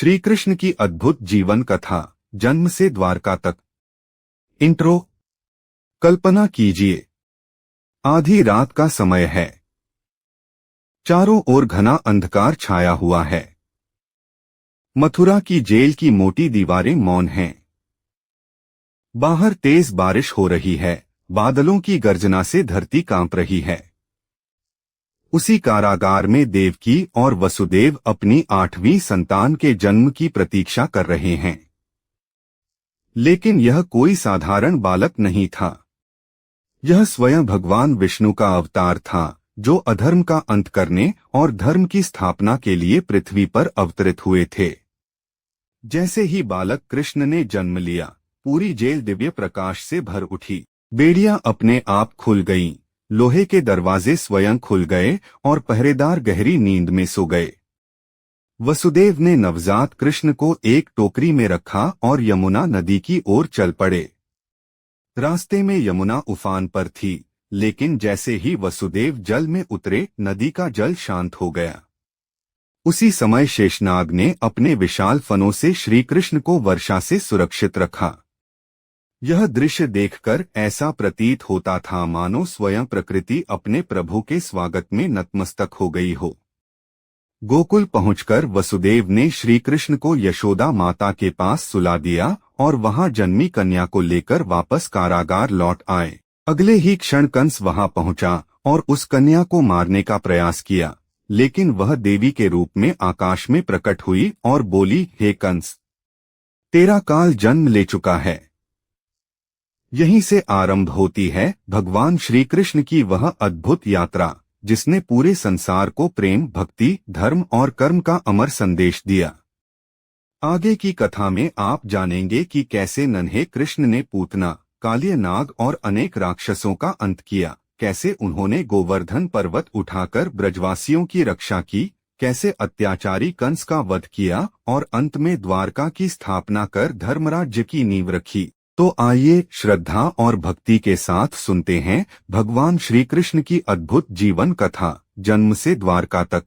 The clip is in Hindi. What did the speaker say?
श्री कृष्ण की अद्भुत जीवन कथा, जन्म से द्वारका तक। इंट्रो। कल्पना कीजिए, आधी रात का समय है। चारों ओर घना अंधकार छाया हुआ है। मथुरा की जेल की मोटी दीवारें मौन हैं। बाहर तेज बारिश हो रही है, बादलों की गर्जना से धरती कांप रही है। उसी कारागार में देवकी और वसुदेव अपनी 8वीं संतान के जन्म की प्रतीक्षा कर रहे हैं। लेकिन यह कोई साधारण बालक नहीं था। यह स्वयं भगवान विष्णु का अवतार था, जो अधर्म का अंत करने और धर्म की स्थापना के लिए पृथ्वी पर अवतरित हुए थे। जैसे ही बालक कृष्ण ने जन्म लिया, पूरी जेल दिव्य प्रकाश से भर उठी। बेड़ियां अपने आप खुल गईं, लोहे के दरवाजे स्वयं खुल गए और पहरेदार गहरी नींद में सो गए। वसुदेव ने नवजात कृष्ण को एक टोकरी में रखा और यमुना नदी की ओर चल पड़े। रास्ते में यमुना उफान पर थी, लेकिन जैसे ही वसुदेव जल में उतरे, नदी का जल शांत हो गया। उसी समय शेषनाग ने अपने विशाल फनों से श्री कृष्ण को वर्षा से सुरक्षित रखा। यह दृश्य देखकर ऐसा प्रतीत होता था मानो स्वयं प्रकृति अपने प्रभु के स्वागत में नतमस्तक हो गई हो। गोकुल पहुंचकर वसुदेव ने श्री कृष्ण को यशोदा माता के पास सुला दिया और वहां जन्मी कन्या को लेकर वापस कारागार लौट आए। अगले ही क्षण कंस वहां पहुंचा और उस कन्या को मारने का प्रयास किया, लेकिन वह देवी के रूप में आकाश में प्रकट हुई और बोली, हे कंस, तेरा काल जन्म ले चुका है। यहीं से आरंभ होती है भगवान श्री कृष्ण की वह अद्भुत यात्रा, जिसने पूरे संसार को प्रेम, भक्ति, धर्म और कर्म का अमर संदेश दिया। आगे की कथा में आप जानेंगे कि कैसे नन्हे कृष्ण ने पूतना, कालिय नाग और अनेक राक्षसों का अंत किया, कैसे उन्होंने गोवर्धन पर्वत उठाकर ब्रजवासियों की रक्षा की, कैसे अत्याचारी कंस का वध किया और अंत में द्वारका की स्थापना कर धर्मराज्य की नींव रखी। तो आइए श्रद्धा और भक्ति के साथ सुनते हैं भगवान श्री कृष्ण की अद्भुत जीवन कथा, जन्म से द्वारका तक।